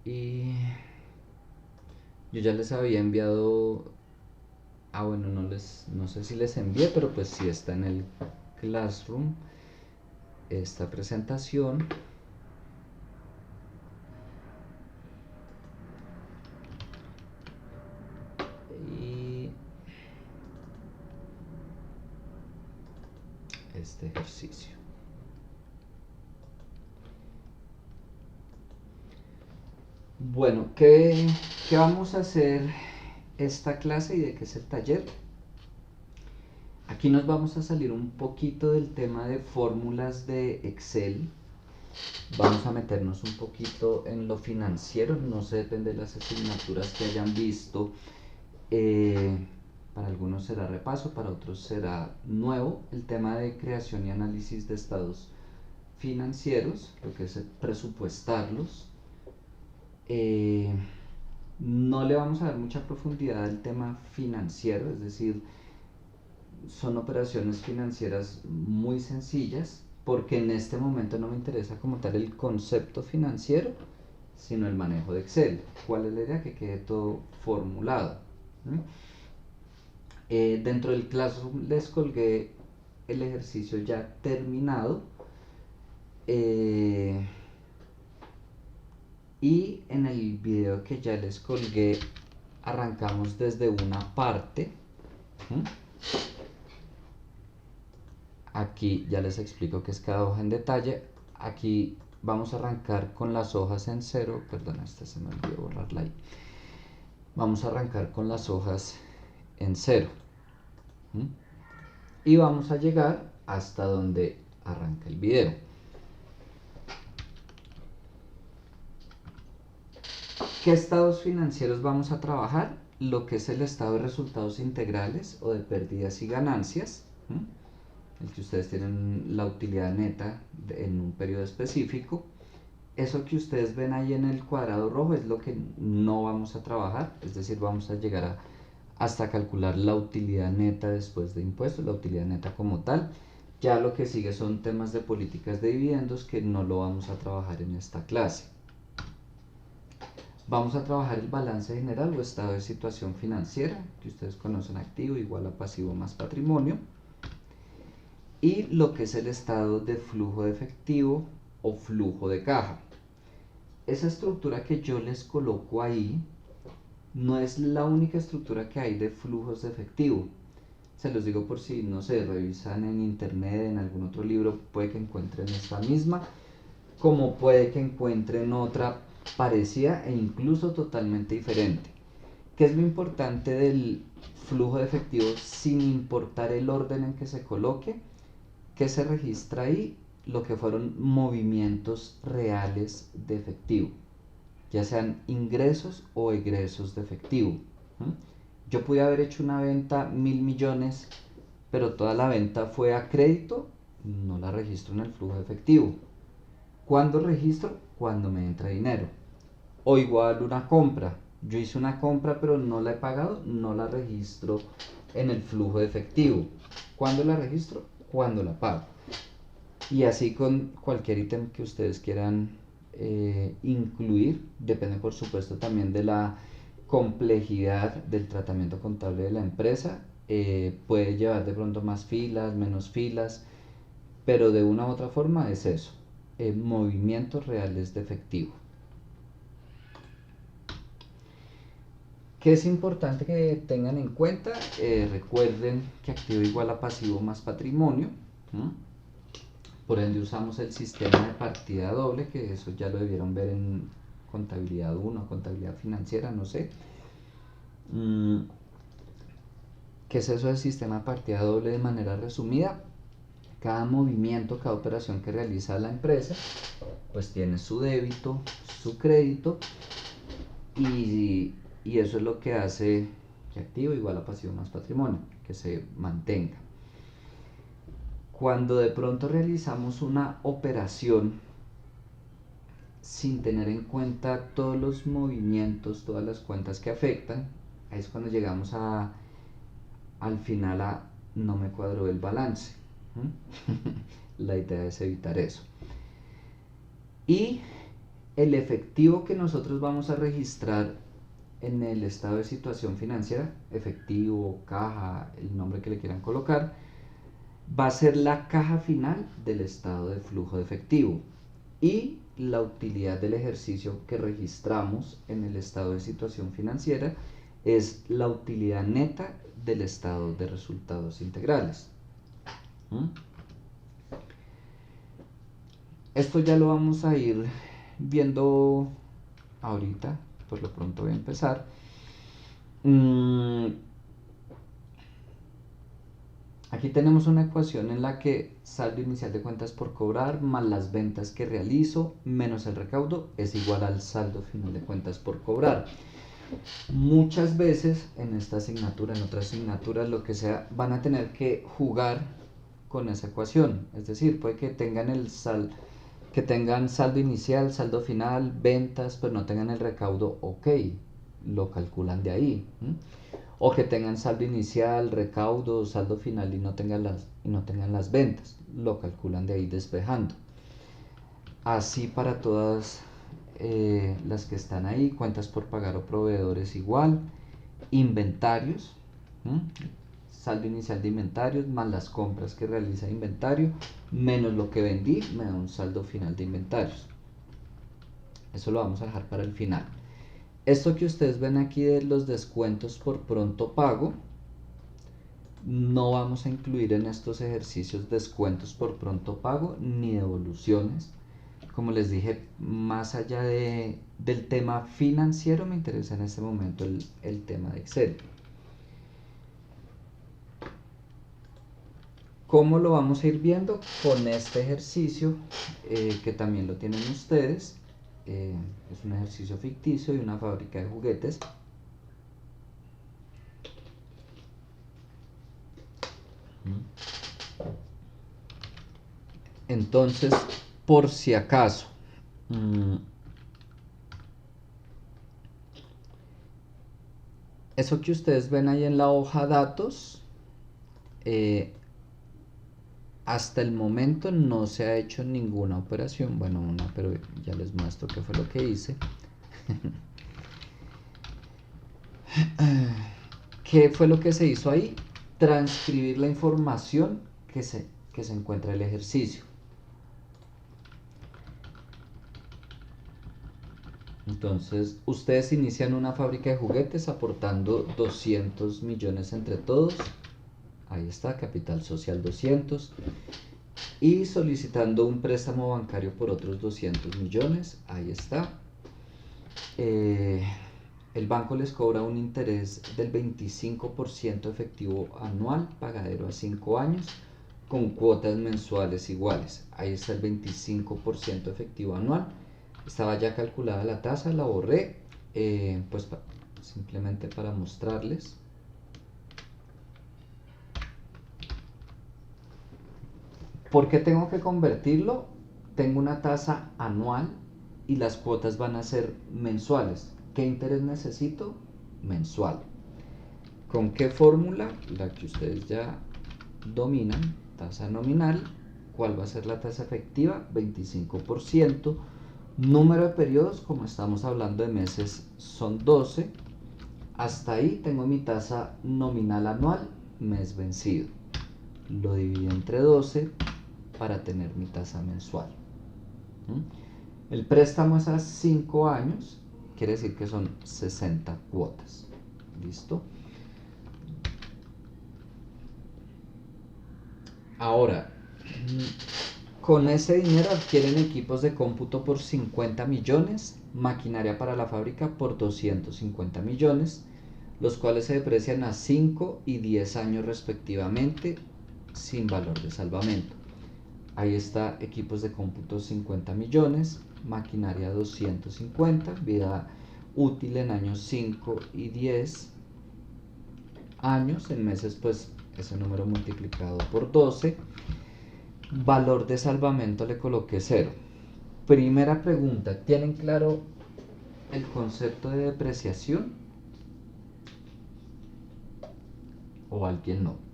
Y yo ya les había enviado, bueno, no sé si les envié, pero pues sí está en el Classroom esta presentación. Y este ejercicio. Bueno, ¿qué vamos a hacer esta clase y de qué es el taller? Aquí nos vamos a salir un poquito del tema de fórmulas de Excel. Vamos a meternos un poquito en lo financiero, no sé, depende de las asignaturas que hayan visto. Para algunos será repaso, para otros será nuevo el tema de creación y análisis de estados financieros, lo que es presupuestarlos. No le vamos a dar mucha profundidad al tema financiero, es decir, son operaciones financieras muy sencillas, porque en este momento no me interesa como tal el concepto financiero, sino el manejo de Excel. ¿Cuál es la idea? Que quede todo formulado. Dentro del Classroom les colgué el ejercicio ya terminado. Y en el video que ya les colgué arrancamos desde una parte. Aquí ya les explico qué es cada hoja en detalle. Aquí vamos a arrancar con las hojas en cero. Perdón, esta se me olvidó borrarla ahí. Vamos a arrancar con las hojas en cero. Y vamos a llegar hasta donde arranca el video. ¿Qué estados financieros vamos a trabajar? Lo que es el estado de resultados integrales o de pérdidas y ganancias, el que ustedes tienen la utilidad neta en un periodo específico. Eso que ustedes ven ahí en el cuadrado rojo es lo que no vamos a trabajar, es decir, vamos a llegar hasta calcular la utilidad neta después de impuestos, la utilidad neta como tal. Ya lo que sigue son temas de políticas de dividendos que no lo vamos a trabajar en esta clase. Vamos a trabajar el balance general o estado de situación financiera, que ustedes conocen: activo igual a pasivo más patrimonio. Y lo que es el estado de flujo de efectivo o flujo de caja. Esa estructura que yo les coloco ahí no es la única estructura que hay de flujos de efectivo. Se los digo por si, no sé, revisan en internet, en algún otro libro, puede que encuentren esta misma, como puede que encuentren otra parecida e incluso totalmente diferente. ¿Qué es lo importante del flujo de efectivo sin importar el orden en que se coloque? Que se registra ahí lo que fueron movimientos reales de efectivo, ya sean ingresos o egresos de efectivo. Yo pude haber hecho una venta 1.000.000.000, pero toda la venta fue a crédito, no la registro en el flujo de efectivo. ¿Cuándo registro? Cuando me entra dinero. O igual una compra, yo hice una compra pero no la he pagado, no la registro en el flujo de efectivo. ¿Cuándo la registro? Cuando la pago. Y así con cualquier ítem que ustedes quieran incluir, depende por supuesto también de la complejidad del tratamiento contable de la empresa. Puede llevar de pronto más filas, menos filas, pero de una u otra forma es eso, movimientos reales de efectivo. ¿Qué es importante que tengan en cuenta? Recuerden que activo igual a pasivo más patrimonio. Por ende usamos el sistema de partida doble, que eso ya lo debieron ver en contabilidad 1, contabilidad financiera, no sé. ¿Qué es eso del sistema de partida doble de manera resumida? Cada movimiento, cada operación que realiza la empresa, pues tiene su débito, su crédito, y eso es lo que hace que activo igual a pasivo más patrimonio, que se mantenga. Cuando de pronto realizamos una operación sin tener en cuenta todos los movimientos, todas las cuentas que afectan, ahí es cuando llegamos al final a no me cuadró el balance. La idea es evitar eso. Y el efectivo que nosotros vamos a registrar en el estado de situación financiera, efectivo, caja, el nombre que le quieran colocar, va a ser la caja final del estado de flujo de efectivo, y la utilidad del ejercicio que registramos en el estado de situación financiera es la utilidad neta del estado de resultados integrales. Esto ya lo vamos a ir viendo ahorita, por lo pronto voy a empezar. Aquí tenemos una ecuación en la que saldo inicial de cuentas por cobrar más las ventas que realizo menos el recaudo es igual al saldo final de cuentas por cobrar. Muchas veces en esta asignatura, en otras asignaturas, lo que sea, van a tener que jugar con esa ecuación. Es decir, puede que tengan saldo inicial, saldo final, ventas, pero no tengan el recaudo, ok, lo calculan de ahí. O que tengan saldo inicial, recaudo, saldo final y no tengan las ventas, lo calculan de ahí despejando. Así para todas las que están ahí, cuentas por pagar o proveedores igual, inventarios, saldo inicial de inventarios más las compras que realiza inventario, menos lo que vendí, me da un saldo final de inventarios. Eso lo vamos a dejar para el final. Esto que ustedes ven aquí de los descuentos por pronto pago, no vamos a incluir en estos ejercicios descuentos por pronto pago ni devoluciones. Como les dije, más allá del tema financiero, me interesa en este momento el tema de Excel. ¿Cómo lo vamos a ir viendo? Con este ejercicio, que también lo tienen ustedes. Es un ejercicio ficticio de una fábrica de juguetes. Entonces, por si acaso, eso que ustedes ven ahí en la hoja datos, hasta el momento no se ha hecho ninguna operación, bueno, una, pero ya les muestro qué fue lo que hice. ¿Qué fue lo que se hizo ahí? Transcribir la información que se encuentra en el ejercicio. Entonces, ustedes inician una fábrica de juguetes aportando 200 millones entre todos. Ahí está, capital social 200. Y solicitando un préstamo bancario por otros 200 millones. Ahí está. El banco les cobra un interés del 25% efectivo anual, pagadero a 5 años, con cuotas mensuales iguales. Ahí está el 25% efectivo anual. Estaba ya calculada la tasa, la borré, pues simplemente para mostrarles. ¿Por qué tengo que convertirlo? Tengo una tasa anual y las cuotas van a ser mensuales. ¿Qué interés necesito? Mensual. ¿Con qué fórmula? La que ustedes ya dominan, tasa nominal. ¿Cuál va a ser la tasa efectiva? 25%. Número de periodos, como estamos hablando de meses, son 12. Hasta ahí tengo mi tasa nominal anual, mes vencido. Lo divido entre 12 para tener mi tasa mensual. El préstamo es a 5 años, quiere decir que son 60 cuotas. ¿Listo? Ahora, con ese dinero adquieren equipos de cómputo por 50 millones, maquinaria para la fábrica por 250 millones, los cuales se deprecian a 5 y 10 años respectivamente, sin valor de salvamento. Ahí está, equipos de cómputo 50 millones, maquinaria 250, vida útil en años 5 y 10 años, en meses pues ese número multiplicado por 12. Valor de salvamento le coloqué 0. Primera pregunta, ¿tienen claro el concepto de depreciación? ¿O alguien no?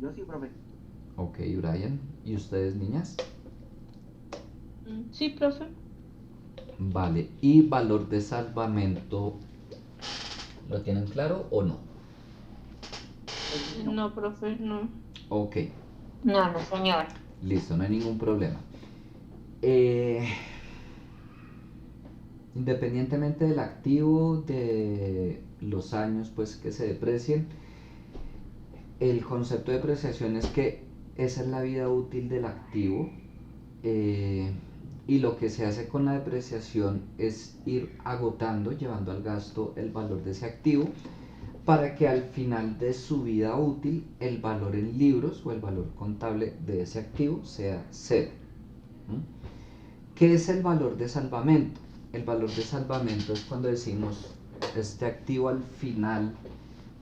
Yo sí, profe. Ok, Brian. ¿Y ustedes, niñas? Sí, profe. Vale, ¿y valor de salvamento lo tienen claro o no? No, profe, no. Ok, No, no, señor. listo, no hay ningún problema. Eh, Independientemente del activo, de los años pues que se deprecien, el concepto de depreciación es que esa es la vida útil del activo, eh, y lo que se hace con la depreciación es ir agotando, llevando al gasto el valor de ese activo para que al final de su vida útil el valor en libros o el valor contable de ese activo sea cero. ¿Qué es el valor de salvamento? El valor de salvamento es cuando decimos este activo al final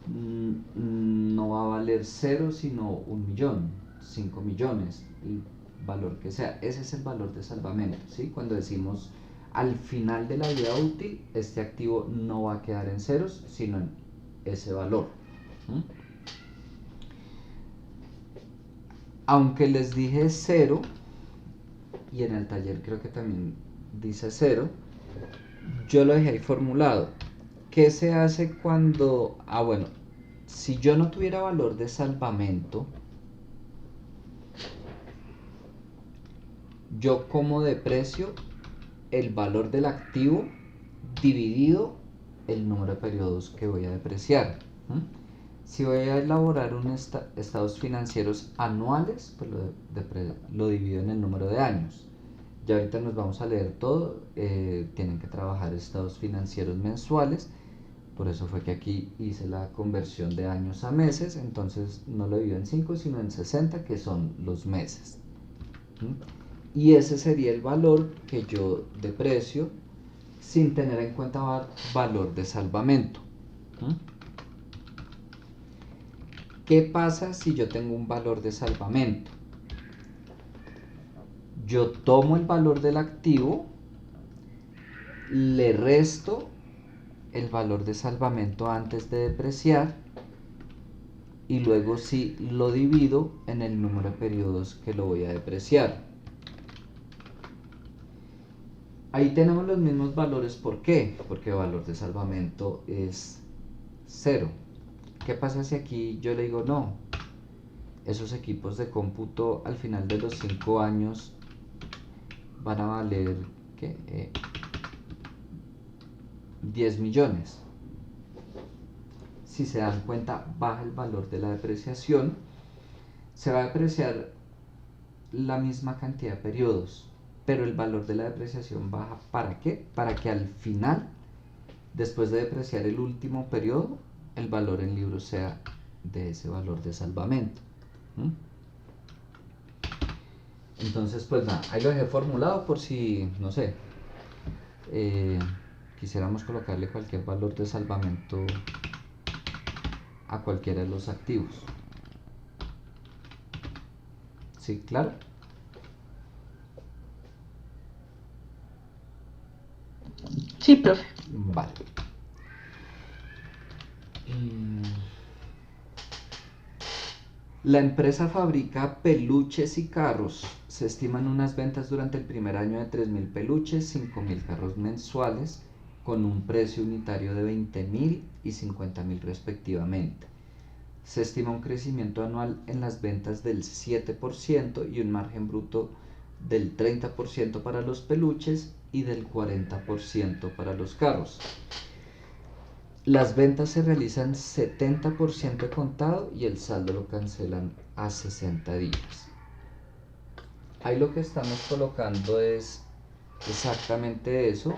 no va a valer cero sino 1.000.000, 5.000.000, el valor que sea. Ese es el valor de salvamento, ¿sí? Cuando decimos al final de la vida útil este activo no va a quedar en ceros sino en ese valor. Aunque les dije cero, y en el taller creo que también dice cero, yo lo dejé ahí formulado. ¿Qué se hace cuando, bueno, si yo no tuviera valor de salvamento, yo como deprecio el valor del activo dividido el número de periodos que voy a depreciar? Si voy a elaborar estados financieros anuales, pues lo divido en el número de años. Ya ahorita nos vamos a leer todo, tienen que trabajar estados financieros mensuales, por eso fue que aquí hice la conversión de años a meses, entonces no lo divido en 5 sino en 60 que son los meses. Y ese sería el valor que yo deprecio sin tener en cuenta valor de salvamento. ¿Qué pasa si yo tengo un valor de salvamento? Yo tomo el valor del activo, le resto el valor de salvamento antes de depreciar y luego sí lo divido en el número de periodos que lo voy a depreciar. Ahí tenemos los mismos valores. ¿Por qué? Porque el valor de salvamento es 0. ¿Qué pasa si aquí yo le digo no? Esos equipos de cómputo al final de los 5 años van a valer ¿qué? 10 millones. Si se dan cuenta, baja el valor de la depreciación. Se va a depreciar la misma cantidad de periodos, pero el valor de la depreciación baja. ¿Para qué? Para que al final, después de depreciar el último periodo, el valor en libros sea de ese valor de salvamento. Entonces, pues nada, ahí lo dejé formulado por si, no sé, quisiéramos colocarle cualquier valor de salvamento a cualquiera de los activos. ¿Sí? ¿Claro? Sí, profe. Vale. La empresa fabrica peluches y carros. Se estiman unas ventas durante el primer año de 3.000 peluches, 5.000 carros mensuales, con un precio unitario de 20.000 y 50.000 respectivamente. Se estima un crecimiento anual en las ventas del 7% y un margen bruto del 30% para los peluches y del 40% para los carros. Las ventas se realizan 70% de contado y el saldo lo cancelan a 60 días. Ahí lo que estamos colocando es exactamente eso.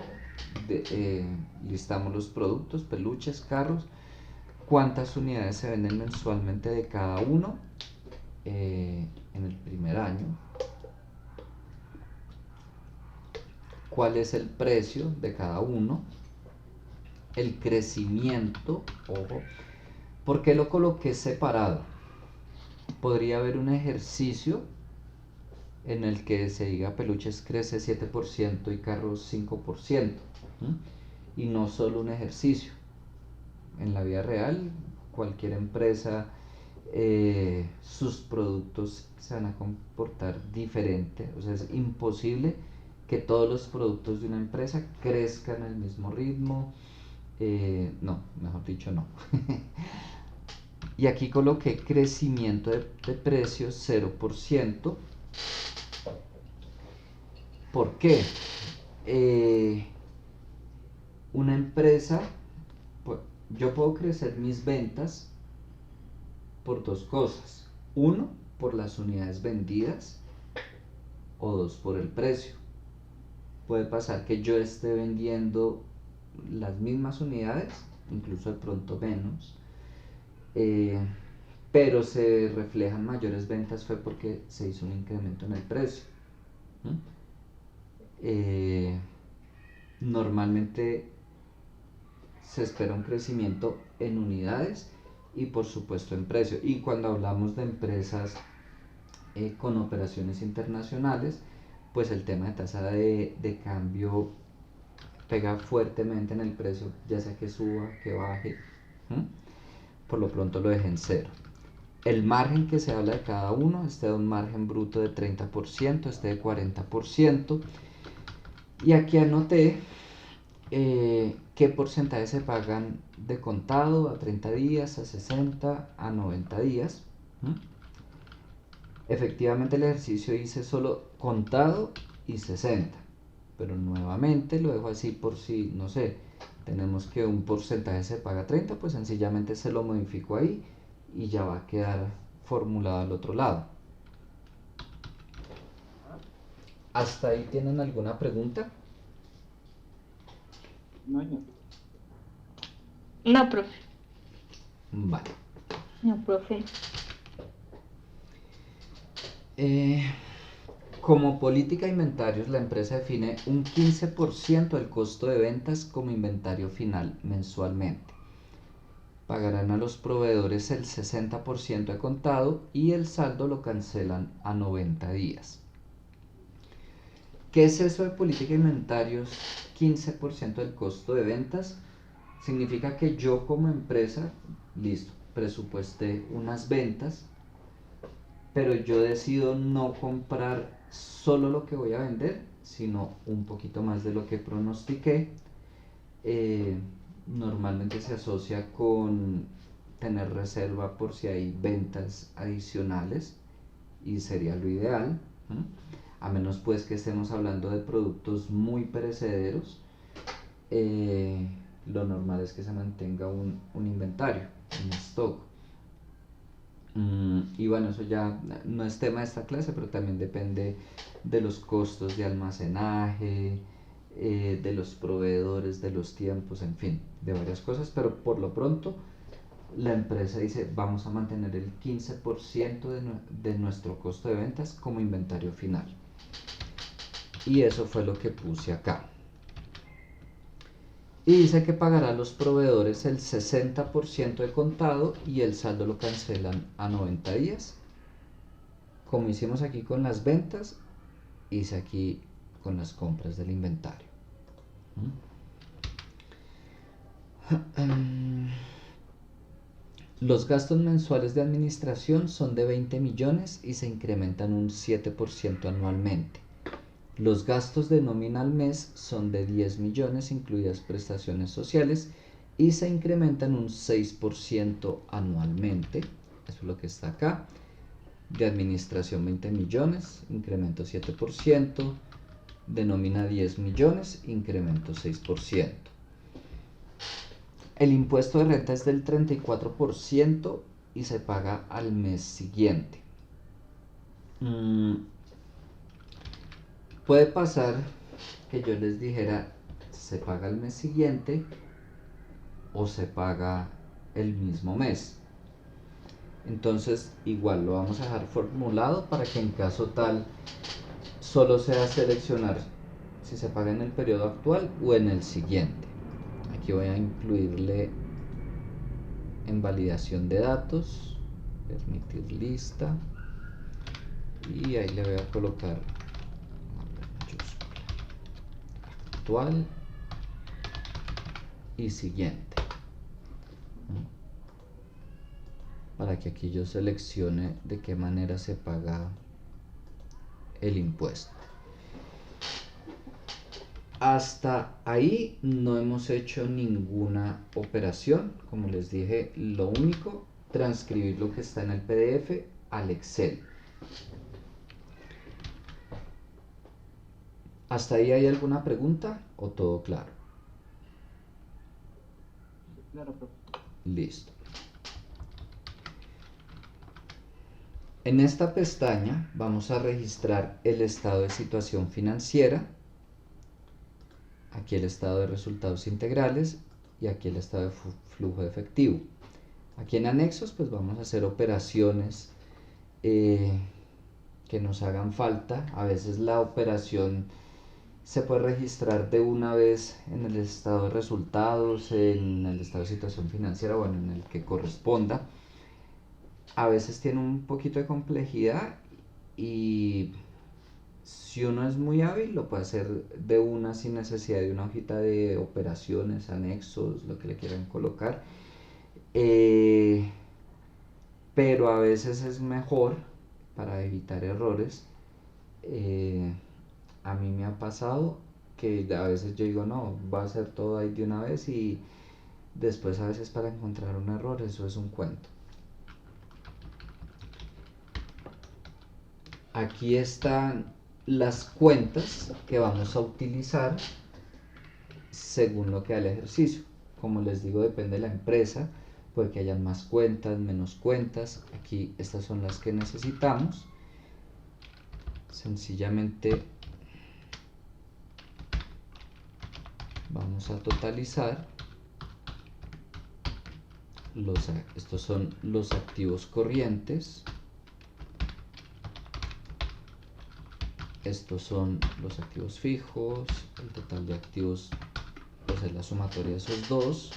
Listamos los productos, peluches, carros, cuántas unidades se venden mensualmente de cada uno en el primer año, cuál es el precio de cada uno, el crecimiento, ojo, ¿por qué lo coloqué separado? Podría haber un ejercicio en el que se diga peluches crece 7% y carros 5%, y no solo un ejercicio. En la vida real, cualquier empresa, sus productos se van a comportar diferente, o sea, es imposible que todos los productos de una empresa crezcan al mismo ritmo. No, mejor dicho, no. Y aquí coloqué crecimiento de precios 0%. ¿Por qué? Una empresa, yo puedo crecer mis ventas por dos cosas. Uno, por las unidades vendidas, o dos, por el precio. Puede pasar que yo esté vendiendo las mismas unidades, incluso de pronto menos, pero se reflejan mayores ventas fue porque se hizo un incremento en el precio. Normalmente se espera un crecimiento en unidades y por supuesto en precio. Y cuando hablamos de empresas con operaciones internacionales, pues el tema de tasa de cambio pega fuertemente en el precio, ya sea que suba, que baje. Por lo pronto lo dejé en cero. El margen que se habla de cada uno, este da un margen bruto de 30%, este de 40%. Y aquí anoté qué porcentaje se pagan de contado a 30 días, a 60, a 90 días. Efectivamente el ejercicio hice solo contado y 60, pero nuevamente lo dejo así por si, no sé, tenemos que un porcentaje se paga 30, pues sencillamente se lo modifico ahí y ya va a quedar formulado al otro lado. ¿Hasta ahí tienen alguna pregunta? No, profe. Vale. No, profe. Como política de inventarios, la empresa define un 15% del costo de ventas como inventario final mensualmente. Pagarán a los proveedores el 60% de contado y el saldo lo cancelan a 90 días. ¿Qué es eso de política de inventarios? 15% del costo de ventas. Significa que yo como empresa, listo, presupuesté unas ventas, pero yo decido no comprar solo lo que voy a vender, sino un poquito más de lo que pronostiqué. Normalmente se asocia con tener reserva por si hay ventas adicionales y sería lo ideal, a menos pues que estemos hablando de productos muy perecederos. Lo normal es que se mantenga un inventario, un stock. Y bueno, eso ya no es tema de esta clase, pero también depende de los costos de almacenaje, de los proveedores, de los tiempos, en fin, de varias cosas, pero por lo pronto la empresa dice vamos a mantener el 15% de nuestro costo de ventas como inventario final. Y eso fue lo que puse acá. Y dice que pagará a los proveedores el 60% de contado y el saldo lo cancelan a 90 días. Como hicimos aquí con las ventas, hice aquí con las compras del inventario. Los gastos mensuales de administración son de 20 millones y se incrementan un 7% anualmente. Los gastos de nómina al mes son de 10 millones, incluidas prestaciones sociales, y se incrementan un 6% anualmente. Eso es lo que está acá. De administración 20 millones, incremento 7%. De nómina 10 millones, incremento 6%. El impuesto de renta es del 34% y se paga al mes siguiente. Puede pasar que yo les dijera se paga el mes siguiente o se paga el mismo mes. Entonces igual lo vamos a dejar formulado para que en caso tal solo sea seleccionar si se paga en el periodo actual o en el siguiente. Aquí voy a incluirle en validación de datos, permitir lista, y ahí le voy a colocar actual y siguiente, para que aquí yo seleccione de qué manera se paga el impuesto. Hasta ahí no hemos hecho ninguna operación. Como les dije, lo único, transcribir lo que está en el PDF al Excel. ¿Hasta ahí hay alguna pregunta o todo claro? Claro, profe. Listo. En esta pestaña vamos a registrar el estado de situación financiera, aquí el estado de resultados integrales y aquí el estado de flujo de efectivo. Aquí en anexos pues vamos a hacer operaciones que nos hagan falta. A veces la operación se puede registrar de una vez en el estado de resultados, en el estado de situación financiera, bueno, en el que corresponda. A veces tiene un poquito de complejidad y si uno es muy hábil lo puede hacer de una sin necesidad de una hojita de operaciones, anexos, lo que le quieran colocar. Pero a veces es mejor para evitar errores. A mí me ha pasado que a veces yo digo no, va a ser todo ahí de una vez y después a veces para encontrar un error eso es un cuento. Aquí están las cuentas que vamos a utilizar según lo que da el ejercicio. Como les digo, depende de la empresa, puede que hayan más cuentas, menos cuentas. Aquí estas son las que necesitamos. Sencillamente vamos a totalizar. Estos son los activos corrientes. Estos son los activos fijos. El total de activos pues es la sumatoria de esos dos.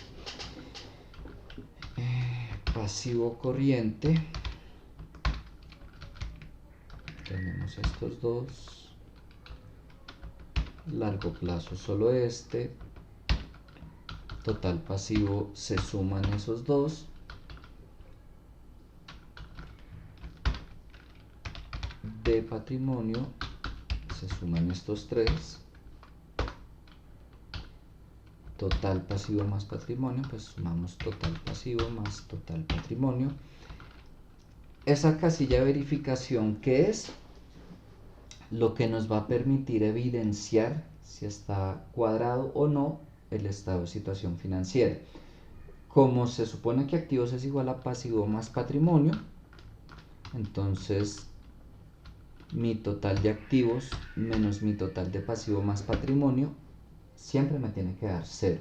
Pasivo corriente. Tenemos estos dos. Largo plazo solo este. Total pasivo se suman esos dos. De patrimonio se suman estos tres. Total pasivo más patrimonio, pues sumamos total pasivo más total patrimonio. Esa casilla de verificación, ¿qué es? Lo que nos va a permitir evidenciar si está cuadrado o no el estado de situación financiera. Como se supone que activos es igual a pasivo más patrimonio, entonces mi total de activos menos mi total de pasivo más patrimonio siempre me tiene que dar 0.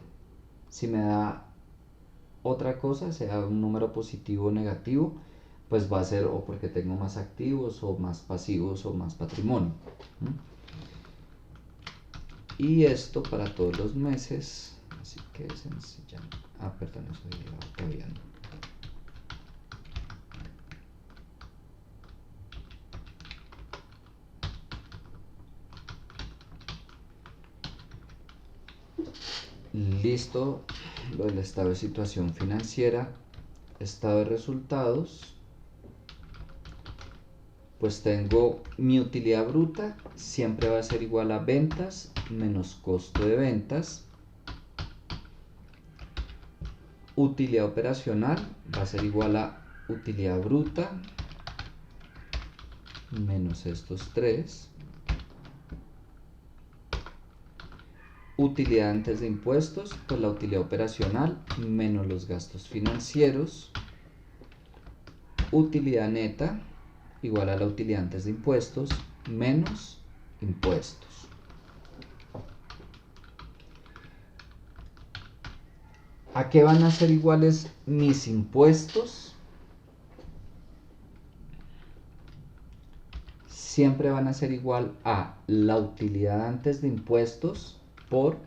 Si me da otra cosa, sea un número positivo o negativo, pues va a ser o porque tengo más activos o más pasivos o más patrimonio. Y esto para todos los meses, así que es sencilla. Perdón, eso ya todavía no. Listo, lo del estado de situación financiera, estado de resultados. Pues tengo mi utilidad bruta, siempre va a ser igual a ventas menos costo de ventas. Utilidad operacional va a ser igual a utilidad bruta menos estos tres. Utilidad antes de impuestos, pues la utilidad operacional menos los gastos financieros. Utilidad neta igual a la utilidad antes de impuestos menos impuestos. ¿A qué van a ser iguales mis impuestos? Siempre van a ser igual a la utilidad antes de impuestos por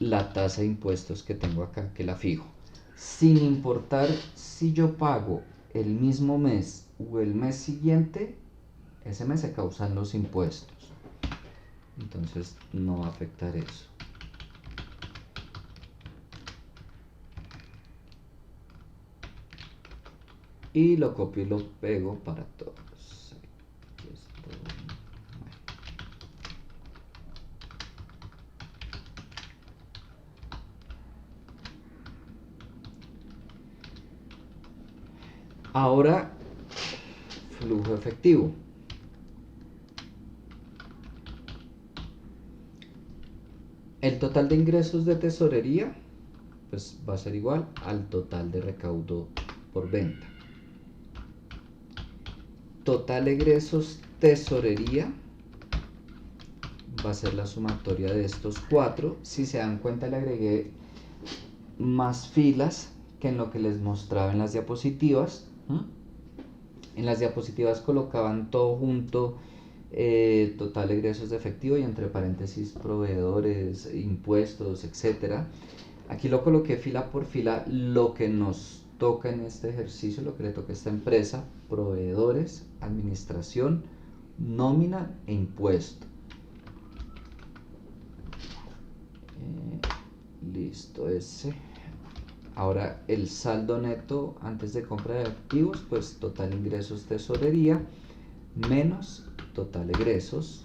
la tasa de impuestos que tengo acá, que la fijo. Sin importar si yo pago el mismo mes o el mes siguiente, ese mes se causan los impuestos. Entonces no va a afectar eso. Y lo copio y lo pego para todos. Ahora, flujo efectivo. El total de ingresos de tesorería pues va a ser igual al total de recaudo por venta. Total egresos tesorería va a ser la sumatoria de estos cuatro. Si se dan cuenta, le agregué más filas que en lo que les mostraba en las diapositivas. En las diapositivas colocaban todo junto, total egresos de efectivo y entre paréntesis proveedores, impuestos, etcétera. Aquí lo coloqué fila por fila lo que nos toca en este ejercicio, lo que le toca a esta empresa: proveedores, administración, nómina e impuesto. Listo, ese. Ahora el saldo neto antes de compra de activos, pues total ingresos tesorería menos total egresos.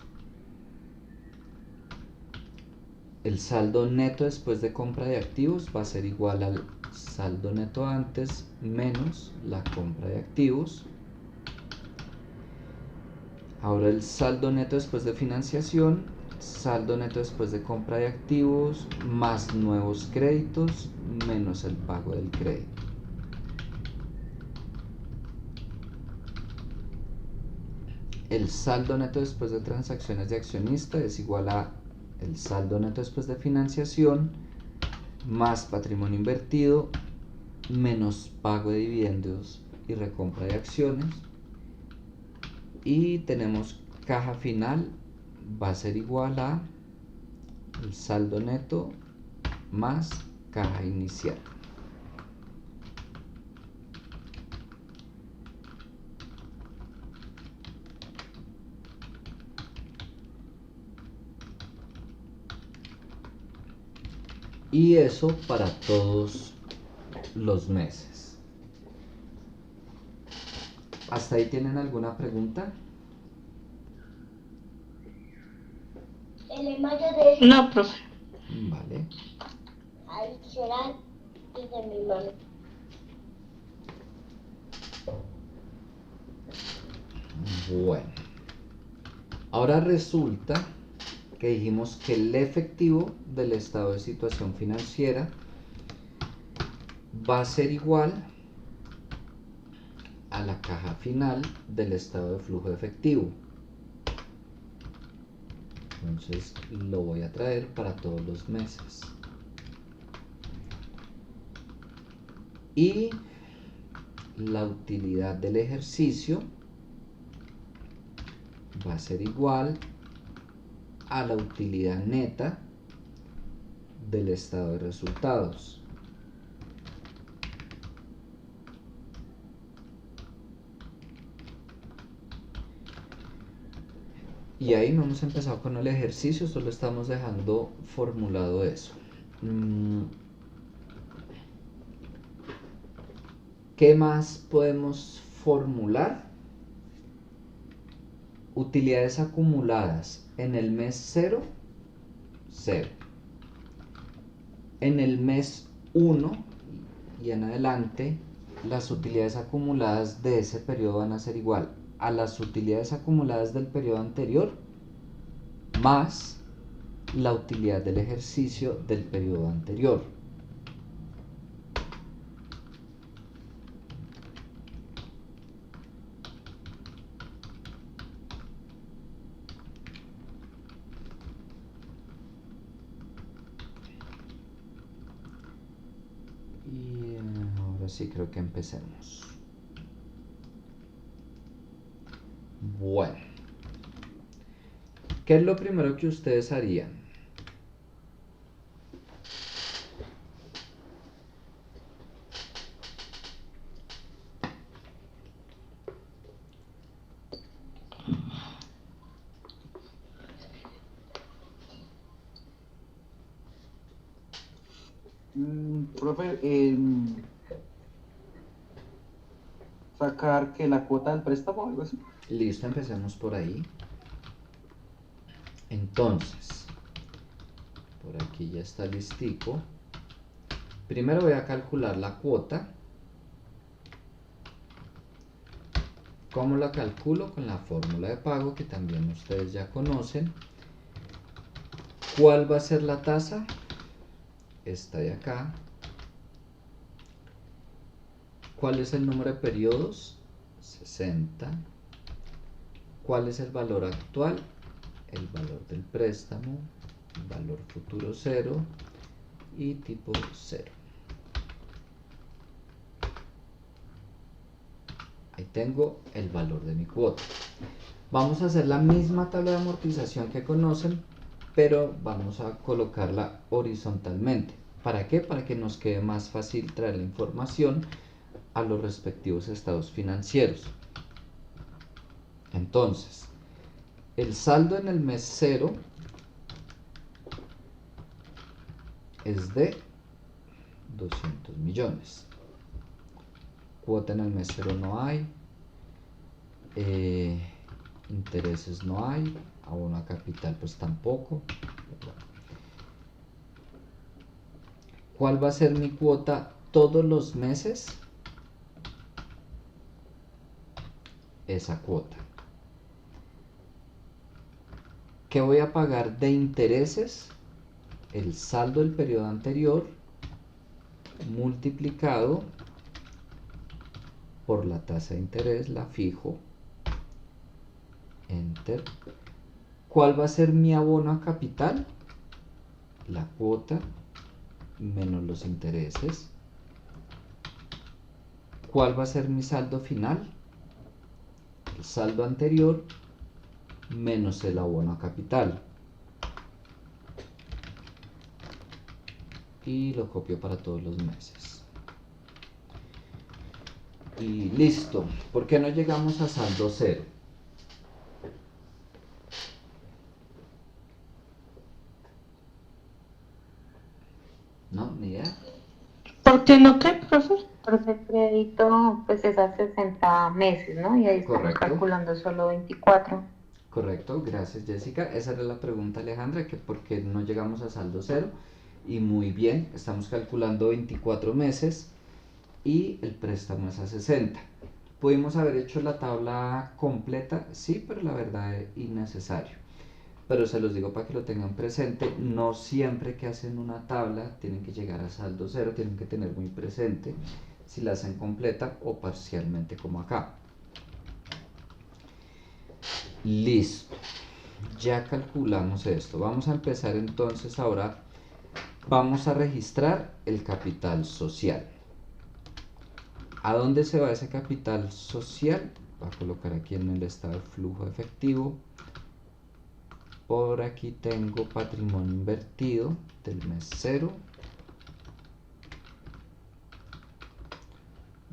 El saldo neto después de compra de activos va a ser igual al saldo neto antes menos la compra de activos. Ahora el saldo neto después de financiación, saldo neto después de compra de activos más nuevos créditos menos el pago del crédito. El saldo neto después de transacciones de accionista es igual a el saldo neto después de financiación más patrimonio invertido menos pago de dividendos y recompra de acciones. Y tenemos caja final, va a ser igual a el saldo neto más caja inicial. Y eso para todos los meses. ¿Hasta ahí tienen alguna pregunta? No, profe. Vale. Adicional y de mi mano. Bueno. Ahora resulta que dijimos que el efectivo del estado de situación financiera va a ser igual a la caja final del estado de flujo de efectivo. Entonces lo voy a traer para todos los meses. Y la utilidad del ejercicio va a ser igual a la utilidad neta del estado de resultados. Y ahí no hemos empezado con el ejercicio, solo estamos dejando formulado eso. ¿Qué más podemos formular? Utilidades acumuladas en el mes 0, 0. En el mes 1 y en adelante, las utilidades acumuladas de ese periodo van a ser igual a las utilidades acumuladas del periodo anterior más la utilidad del ejercicio del periodo anterior. Y ahora sí creo que empecemos. Bueno, ¿qué es lo primero que ustedes harían? Profe, sacar que la cuota del préstamo o algo así. Listo, empecemos por ahí. Entonces, por aquí ya está listico. Primero voy a calcular la cuota. ¿Cómo la calculo? Con la fórmula de pago que también ustedes ya conocen. ¿Cuál va a ser la tasa? Esta de acá. ¿Cuál es el número de periodos? 60. ¿Cuál es el valor actual? El valor del préstamo, valor futuro 0 y tipo 0. Ahí tengo el valor de mi cuota. Vamos a hacer la misma tabla de amortización que conocen, pero vamos a colocarla horizontalmente. ¿Para qué? Para que nos quede más fácil traer la información a los respectivos estados financieros. Entonces, el saldo en el mes 0 es de 200 millones. Cuota en el mes 0 no hay. Intereses no hay. Abono a capital pues tampoco. ¿Cuál va a ser mi cuota todos los meses? Esa cuota. ¿Qué voy a pagar de intereses? El saldo del periodo anterior multiplicado por la tasa de interés, la fijo, enter. ¿Cuál va a ser mi abono a capital? La cuota menos los intereses. ¿Cuál va a ser mi saldo final? El saldo anterior menos el abono a capital. Y lo copio para todos los meses. Y listo. ¿Por qué no llegamos a saldo 0? ¿No? ¿Ni idea? ¿Por qué no qué, profe? Porque el crédito pues es a 60 meses, ¿no? Y ahí estamos Correcto. calculando solo 24. Correcto, gracias Jessica. Esa era la pregunta, Alejandra, que por qué no llegamos a saldo 0. Y muy bien, estamos calculando 24 meses y el préstamo es a 60. ¿Pudimos haber hecho la tabla completa? Sí, pero la verdad es innecesario. Pero se los digo para que lo tengan presente, no siempre que hacen una tabla tienen que llegar a saldo 0, tienen que tener muy presente si la hacen completa o parcialmente como acá. Listo, ya calculamos esto. Vamos a empezar entonces ahora, vamos a registrar el capital social. ¿A dónde se va ese capital social? Voy a colocar aquí en el estado de flujo de efectivo. Por aquí tengo patrimonio invertido del mes 0.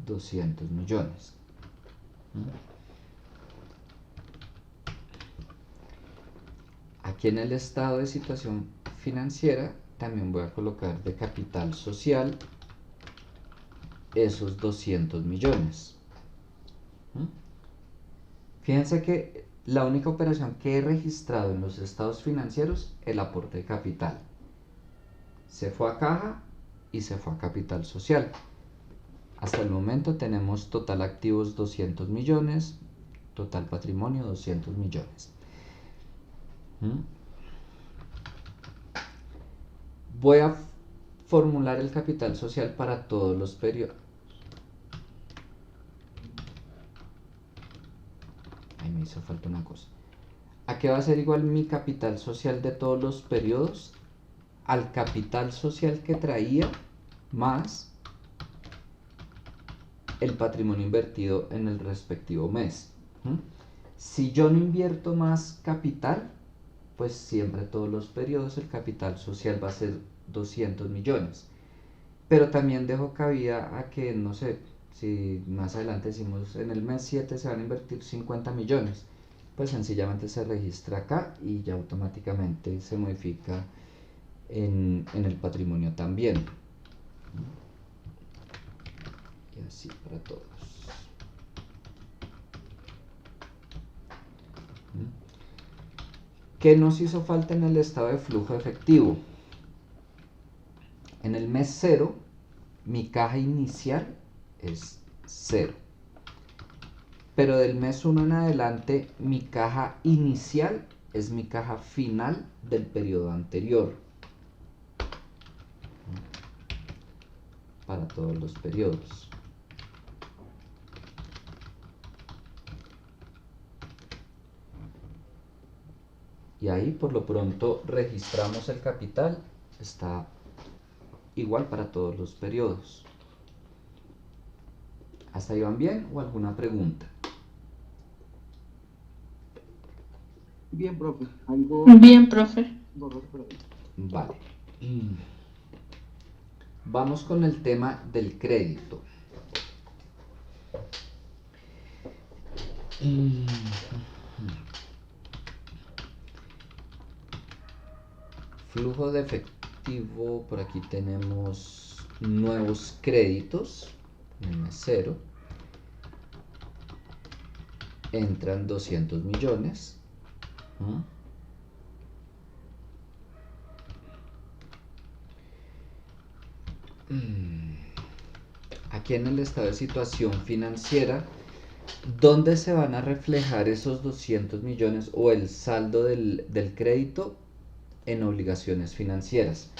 200 millones. Aquí en el estado de situación financiera también voy a colocar de capital social esos 200 millones. Fíjense que la única operación que he registrado en los estados financieros es el aporte de capital. Se fue a caja y se fue a capital social. Hasta el momento tenemos total activos 200 millones, total patrimonio 200 millones. Voy a formular el capital social para todos los periodos. Ahí me hizo falta una cosa. ¿A qué va a ser igual mi capital social de todos los periodos? Al capital social que traía más el patrimonio invertido en el respectivo mes. Si yo no invierto más capital, pues siempre todos los periodos el capital social va a ser 200 millones. Pero también dejo cabida a que, no sé, si más adelante decimos en el mes 7 se van a invertir 50 millones, pues sencillamente se registra acá y ya automáticamente se modifica en el patrimonio también. Y así para todos. ¿Qué nos hizo falta en el estado de flujo efectivo? En el mes 0, mi caja inicial es 0. pero del mes 1 en adelante mi caja inicial es mi caja final del periodo anterior. Para todos los periodos. Y ahí por lo pronto registramos el capital, está igual para todos los periodos. ¿Hasta ahí van bien o alguna pregunta? Bien, profe. Algo Bien, profe. borroso por ahí. Vale. Vamos con el tema del crédito. Flujo de efectivo, por aquí tenemos nuevos créditos en el mes 0. Entran 200 millones. Aquí en el estado de situación financiera, ¿dónde se van a reflejar esos 200 millones o el saldo del crédito? En obligaciones financieras.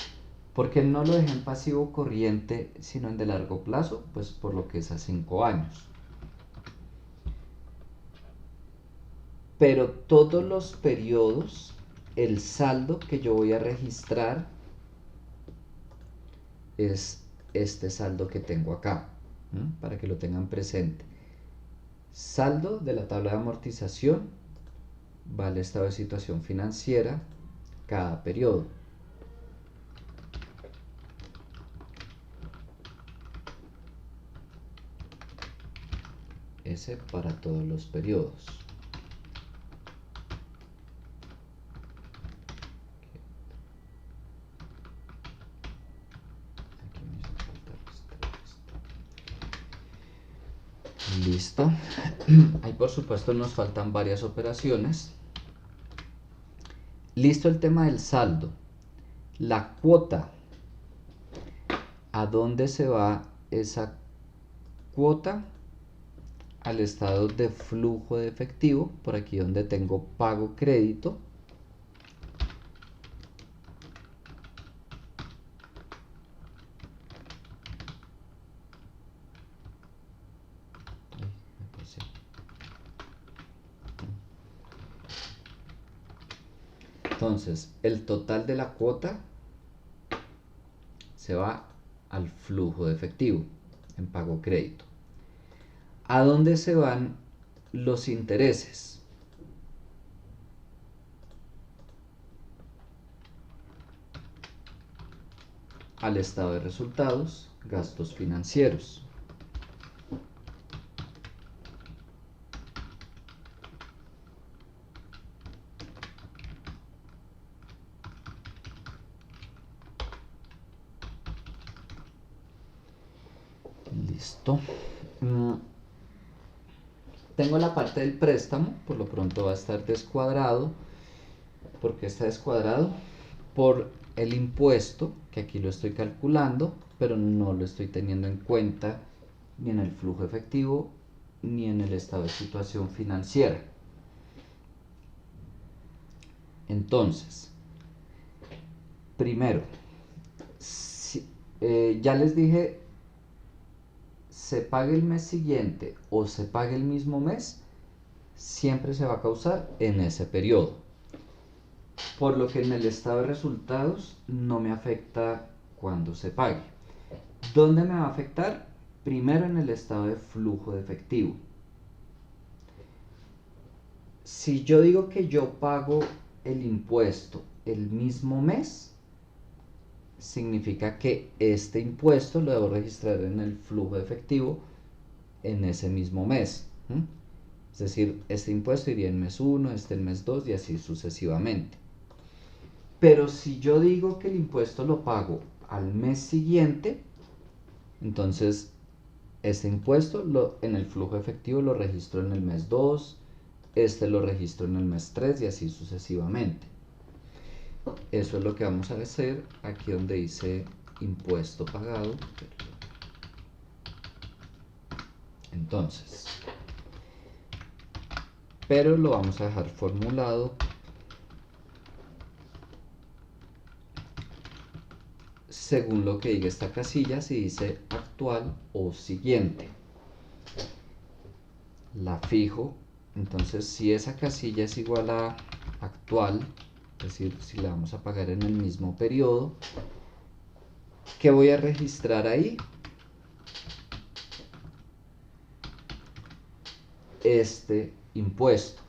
¿Por qué no lo dejé en pasivo corriente sino en de largo plazo? Pues por lo que es a 5 años. Pero todos los periodos, el saldo que yo voy a registrar es este saldo que tengo acá, para que lo tengan presente. Saldo de la tabla de amortización va al estado de situación financiera cada periodo. Ese para todos los periodos. Listo. Ahí por supuesto nos faltan varias operaciones. Listo el tema del saldo. La cuota. ¿A dónde se va esa cuota? Al estado de flujo de efectivo, por aquí donde tengo pago crédito. Entonces, el total de la cuota se va al flujo de efectivo en pago crédito. ¿A dónde se van los intereses? Al estado de resultados, gastos financieros. Listo. Tengo la parte del préstamo, por lo pronto va a estar descuadrado. ¿Por qué está descuadrado? Por el impuesto, que aquí lo estoy calculando, pero no lo estoy teniendo en cuenta ni en el flujo efectivo ni en el estado de situación financiera. Entonces, primero, ya les dije, se pague el mes siguiente o se pague el mismo mes, siempre se va a causar en ese periodo. Por lo que en el estado de resultados no me afecta cuando se pague. ¿Dónde me va a afectar? Primero en el estado de flujo de efectivo. Si yo digo que yo pago el impuesto el mismo mes, significa que este impuesto lo debo registrar en el flujo de efectivo en ese mismo mes. Es decir, este impuesto iría en mes 1, este en mes 2 y así sucesivamente. Pero si yo digo que el impuesto lo pago al mes siguiente, entonces este impuesto en el flujo efectivo lo registro en el mes 2, este lo registro en el mes 3 y así sucesivamente. Eso es lo que vamos a hacer aquí donde dice impuesto pagado. Entonces, pero lo vamos a dejar formulado según lo que diga esta casilla, si dice actual o siguiente. La fijo, entonces si esa casilla es igual a actual, es decir, si la vamos a pagar en el mismo periodo, ¿qué voy a registrar ahí? Este impuesto.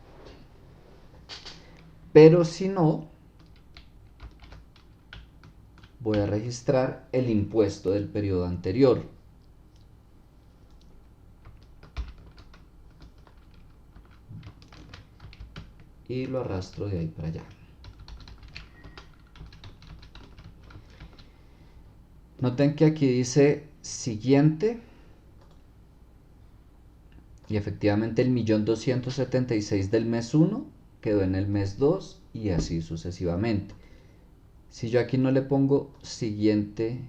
Pero si no, voy a registrar el impuesto del periodo anterior. Y lo arrastro de ahí para allá. Noten que aquí dice siguiente. Y efectivamente el 1.276.000 del mes 1 quedó en el mes 2 y así sucesivamente. Si yo aquí no le pongo siguiente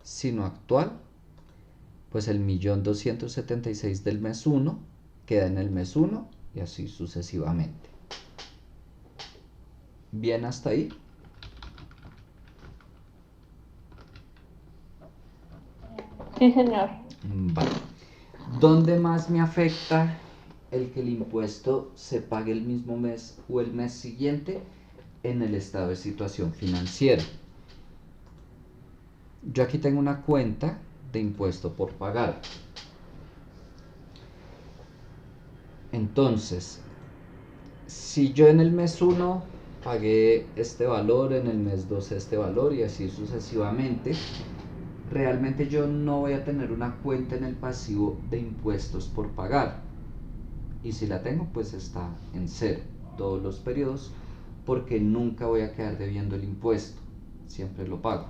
sino actual, pues el 1.276.000 del mes 1 queda en el mes 1 y así sucesivamente. ¿Bien hasta ahí? Sí, señor. Vale. ¿Dónde más me afecta el que el impuesto se pague el mismo mes o el mes siguiente? En el estado de situación financiera. Yo aquí tengo una cuenta de impuesto por pagar. Entonces, si yo en el mes 1 pagué este valor, en el mes 2 este valor y así sucesivamente, realmente yo no voy a tener una cuenta en el pasivo de impuestos por pagar. Y si la tengo, pues está en cero todos los periodos, porque nunca voy a quedar debiendo el impuesto, siempre lo pago.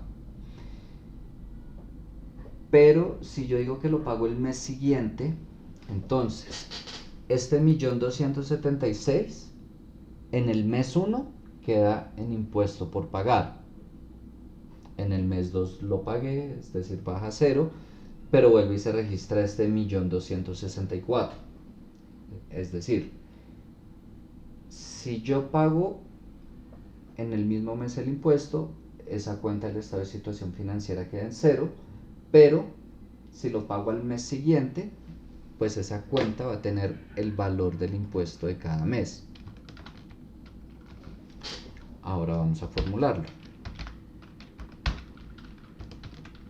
Pero si yo digo que lo pago el mes siguiente, entonces este 1.276.000 en el mes 1 queda en impuesto por pagar. En el mes 2 lo pagué, es decir, baja a cero, pero vuelve y se registra este 1.264.000. Es decir, si yo pago en el mismo mes el impuesto, esa cuenta del estado de situación financiera queda en cero, pero si lo pago al mes siguiente, pues esa cuenta va a tener el valor del impuesto de cada mes. Ahora vamos a formularlo.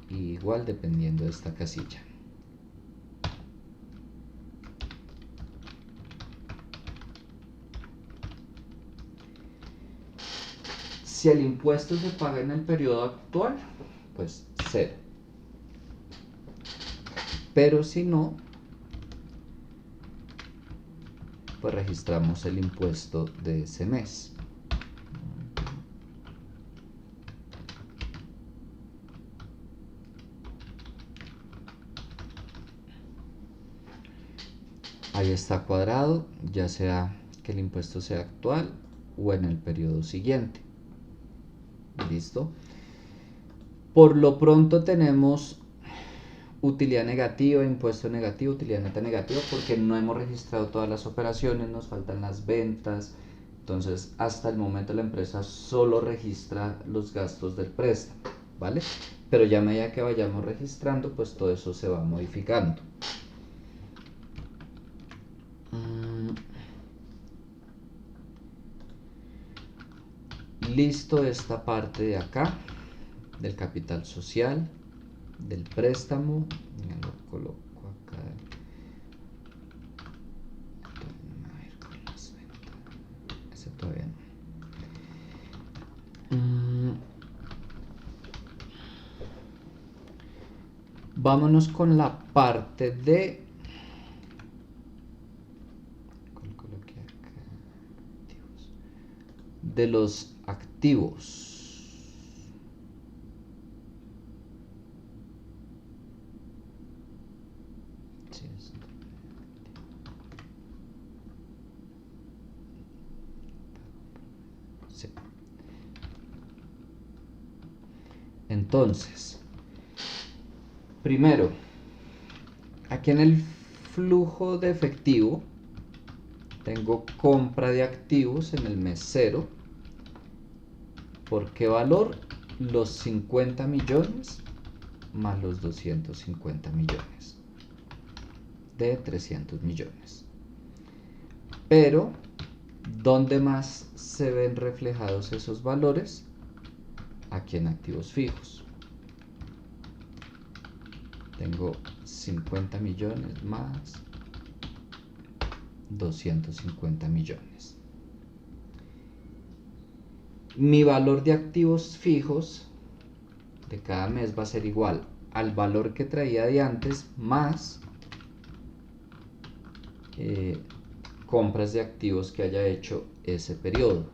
Igual dependiendo de esta casilla. Si el impuesto se paga en el periodo actual, pues 0. Pero si no, pues registramos el impuesto de ese mes. Ahí está cuadrado, ya sea que el impuesto sea actual o en el periodo siguiente. ¿Listo? Por lo pronto tenemos utilidad negativa, impuesto negativo, utilidad neta negativa, porque no hemos registrado todas las operaciones, nos faltan las ventas. Entonces, hasta el momento la empresa solo registra los gastos del préstamo, ¿vale? Pero ya a medida que vayamos registrando, pues todo eso se va modificando. Listo esta parte de acá, del capital social, del préstamo. Ya lo coloco acá. A ver, con las ventas. Ese todavía no. Vámonos con la parte de... de los activos. Sí. Entonces, primero, aquí en el flujo de efectivo tengo compra de activos en el mes 0. ¿Por qué valor? Los 50 millones más los 250 millones de 300 millones. Pero, ¿dónde más se ven reflejados esos valores? Aquí en activos fijos. Tengo 50 millones más 250 millones. Mi valor de activos fijos de cada mes va a ser igual al valor que traía de antes más compras de activos que haya hecho ese periodo.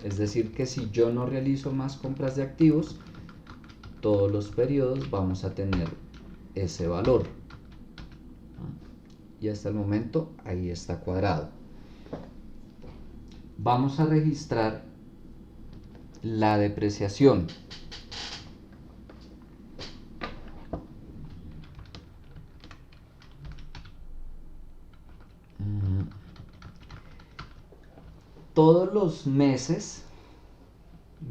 Es decir, que si yo no realizo más compras de activos, todos los periodos vamos a tener ese valor. Y hasta el momento ahí está cuadrado. Vamos a registrar la depreciación. Todos los meses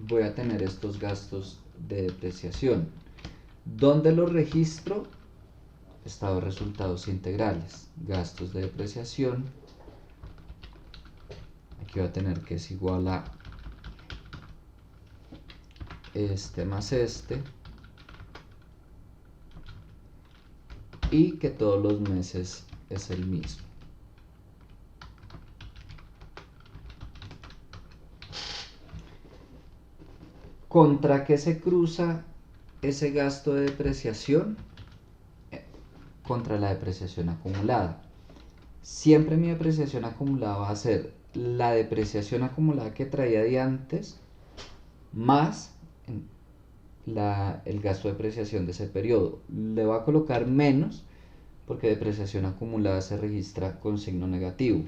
voy a tener estos gastos de depreciación. ¿Dónde los registro? Estado de resultados integrales. Gastos de depreciación. Aquí va a tener que es igual a este más este. Y que todos los meses es el mismo. ¿Contra qué se cruza ese gasto de depreciación? Contra la depreciación acumulada. Siempre mi depreciación acumulada va a ser la depreciación acumulada que traía de antes más el gasto de depreciación de ese periodo. Le voy a colocar menos porque depreciación acumulada se registra con signo negativo.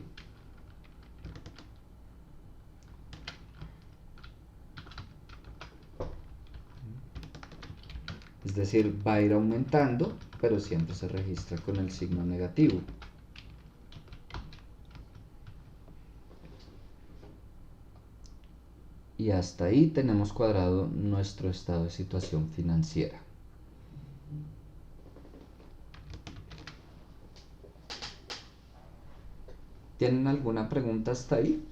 Es decir, va a ir aumentando, pero siempre se registra con el signo negativo. Y hasta ahí tenemos cuadrado nuestro estado de situación financiera. ¿Tienen alguna pregunta hasta ahí?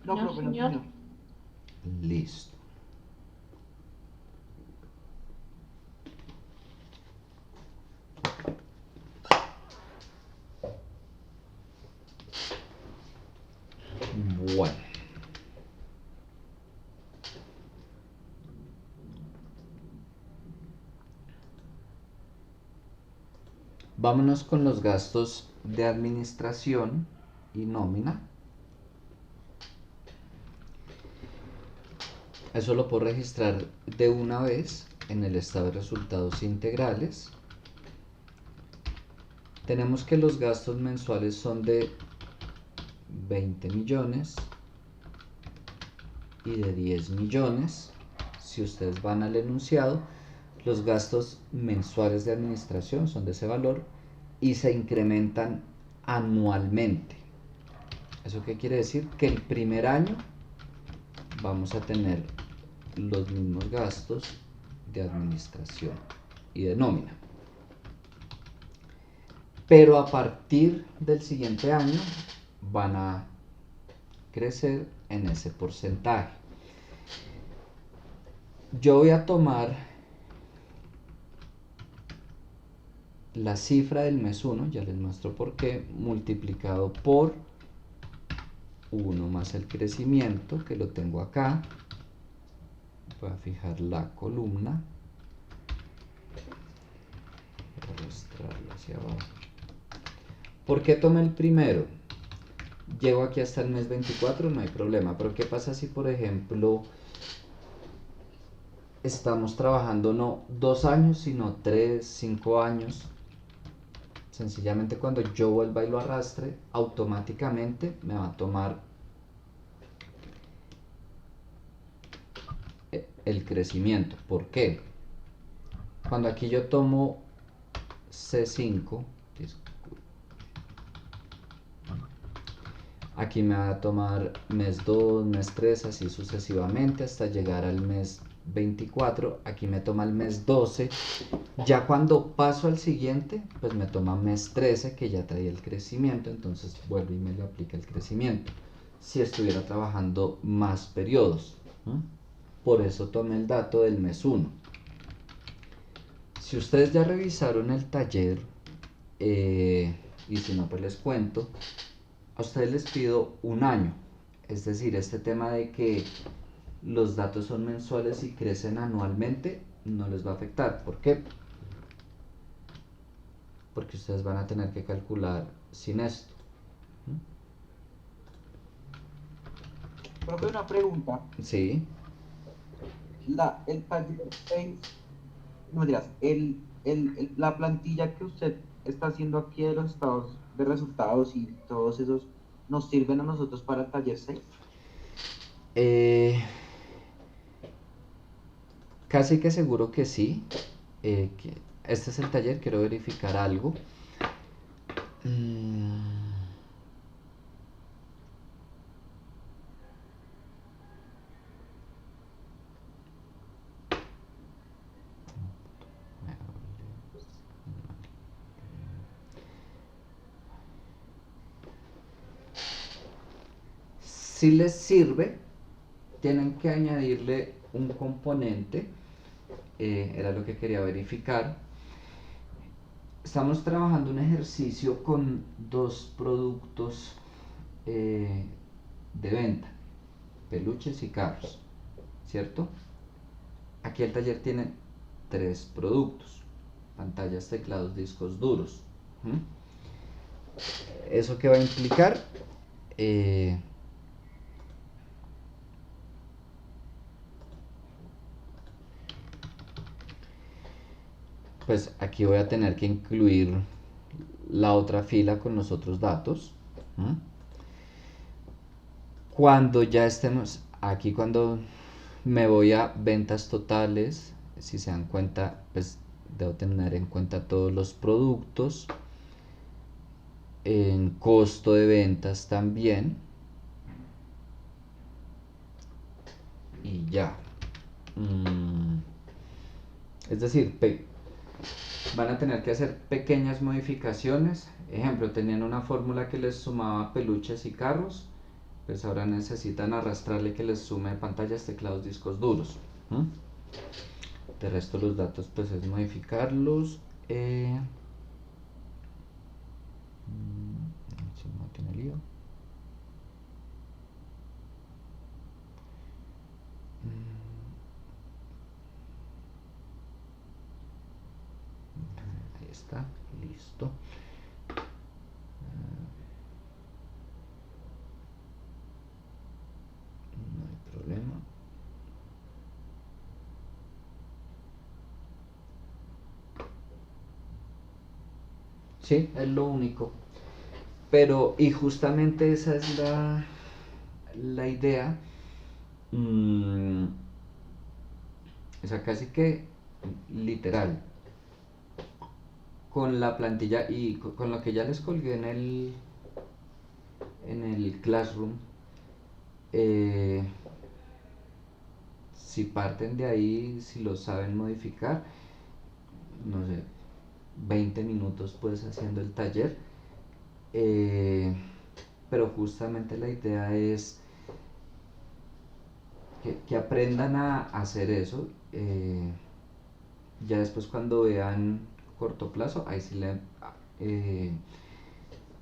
No, No, profe, no, señor. señor. Listo. Bueno. Vámonos con los gastos de administración y nómina. Eso lo puedo registrar de una vez en el estado de resultados integrales. Tenemos que los gastos mensuales son de 20 millones y de 10 millones. Si ustedes van al enunciado, los gastos mensuales de administración son de ese valor y se incrementan anualmente. ¿Eso qué quiere decir? Que el primer año vamos a tener los mismos gastos de administración y de nómina. Pero a partir del siguiente año van a crecer en ese porcentaje. Yo voy a tomar la cifra del mes 1, ya les muestro por qué, multiplicado por 1 más el crecimiento, que lo tengo acá. Voy a fijar la columna. Voy a arrastrarla hacia abajo. ¿Por qué tomé el primero? Llego aquí hasta el mes 24, no hay problema. Pero ¿qué pasa si, por ejemplo, estamos trabajando no 2 años, sino 3, 5 años? Sencillamente cuando yo vuelva y lo arrastre, automáticamente me va a tomar el crecimiento. ¿Por qué? Cuando aquí yo tomo C5, aquí me va a tomar mes 2, mes 3, así sucesivamente hasta llegar al mes 24. Aquí me toma el mes 12. Ya cuando paso al siguiente, pues me toma mes 13, que ya trae el crecimiento, entonces vuelve y me le aplica el crecimiento. Si estuviera trabajando más periodos, ¿no? Por eso tomé el dato del mes 1. Si ustedes ya revisaron el taller, y si no, pues les cuento, a ustedes les pido un año. Es decir, este tema de que los datos son mensuales y crecen anualmente no les va a afectar. ¿Por qué? Porque ustedes van a tener que calcular sin esto. Profe, una pregunta. Sí. El taller 6, no me dirás, la plantilla que usted está haciendo aquí de los estados de resultados y todos esos, ¿nos sirven a nosotros para el taller 6? Casi que seguro que sí. Este es el taller, quiero verificar algo. Si les sirve, tienen que añadirle un componente. Era lo que quería verificar. Estamos trabajando un ejercicio con dos productos de venta, peluches y carros, ¿cierto? Aquí el taller tiene 3 productos: pantallas, teclados, discos duros. ¿Eso qué va a implicar? Pues aquí voy a tener que incluir la otra fila con los otros datos. Cuando ya estemos aquí, cuando me voy a ventas totales, si se dan cuenta, pues debo tener en cuenta todos los productos, en costo de ventas también, y ya. Es decir, van a tener que hacer pequeñas modificaciones. Ejemplo, tenían una fórmula que les sumaba peluches y carros, pues ahora necesitan arrastrarle que les sume pantallas, teclados, discos duros. De resto los datos pues es modificarlos. Si no tiene lío. Ahí está, listo. No hay problema. Sí, es lo único. Pero, y justamente esa es la idea. O sea, casi que literal. Con la plantilla y con lo que ya les colgué en el Classroom, si parten de ahí, si lo saben modificar, no sé, 20 minutos pues haciendo el taller. Pero justamente la idea es que aprendan a hacer eso. Ya después cuando vean corto plazo, ahí sí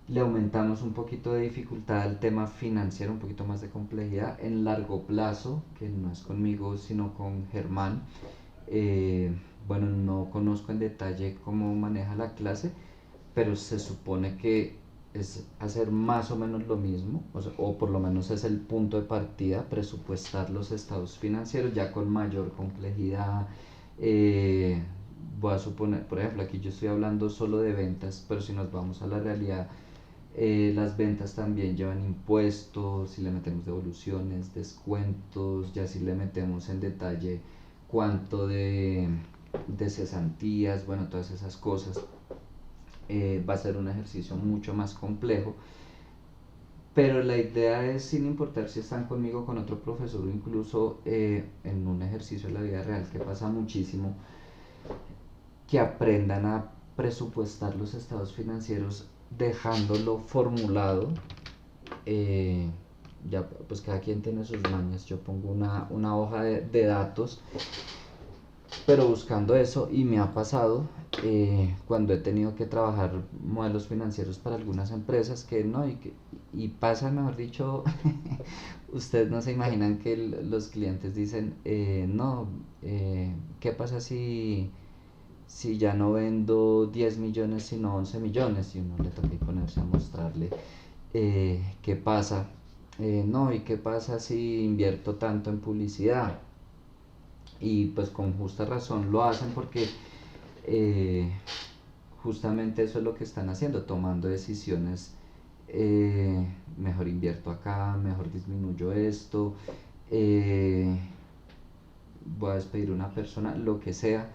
le aumentamos un poquito de dificultad al tema financiero, un poquito más de complejidad. En largo plazo, que no es conmigo sino con Germán, bueno, no conozco en detalle cómo maneja la clase, pero se supone que es hacer más o menos lo mismo, o por lo menos es el punto de partida, presupuestar los estados financieros ya con mayor complejidad. Voy a suponer, por ejemplo, aquí yo estoy hablando solo de ventas, pero si nos vamos a la realidad, las ventas también llevan impuestos, si le metemos devoluciones, descuentos, ya si le metemos en detalle cuánto de de cesantías, bueno, todas esas cosas. Va a ser un ejercicio mucho más complejo, pero la idea es, sin importar si están conmigo, con otro profesor o incluso en un ejercicio de la vida real, que pasa muchísimo, que aprendan a presupuestar los estados financieros dejándolo formulado. Ya pues cada quien tiene sus mañas, yo pongo una hoja de datos, pero buscando eso, y me ha pasado cuando he tenido que trabajar modelos financieros para algunas empresas que no, y pasa, mejor dicho, ustedes no se imaginan que los clientes dicen, no, ¿qué pasa si ya no vendo 10 millones sino 11 millones? Y uno le toca ponerse a mostrarle qué pasa. No, ¿y qué pasa si invierto tanto en publicidad? Y pues con justa razón lo hacen porque eh, justamente eso es lo que están haciendo, tomando decisiones. Mejor invierto acá, mejor disminuyo esto, eh, voy a despedir a una persona, lo que sea.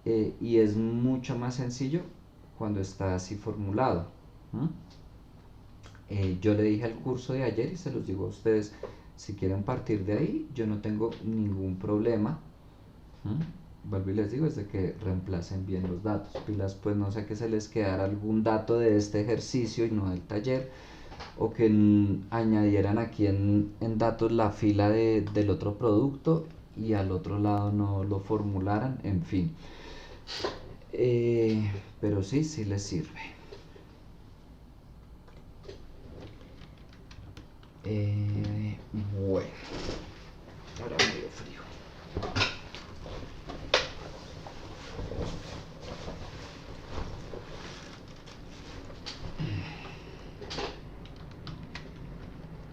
Y es mucho más sencillo cuando está así formulado. Yo le dije al curso de ayer y se los digo a ustedes, si quieren partir de ahí, yo no tengo ningún problema. Vuelvo y les digo, es de que reemplacen bien los datos. Pilas, pues no sé, que se les quedara algún dato de este ejercicio y no del taller, o que añadieran aquí en datos la fila del otro producto y al otro lado no lo formularan, en fin. Pero sí les sirve. Bueno, ahora medio frío.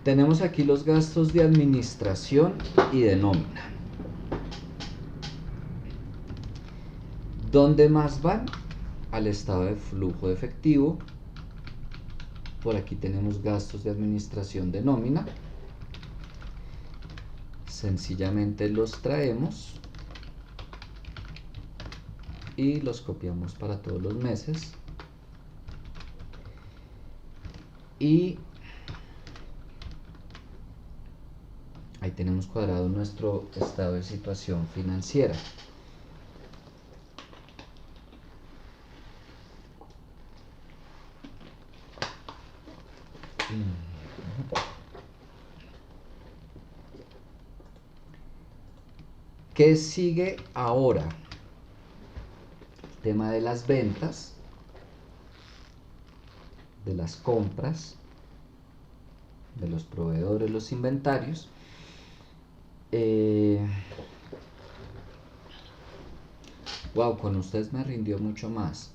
Tenemos aquí los gastos de administración y de nómina. ¿Dónde más van? Al estado de flujo de efectivo. Por aquí tenemos gastos de administración de nómina. Sencillamente los traemos y los copiamos para todos los meses. Y ahí tenemos cuadrado nuestro estado de situación financiera. ¿Qué sigue ahora? El tema de las ventas, de las compras, de los proveedores, los inventarios. Wow, con ustedes me rindió mucho más.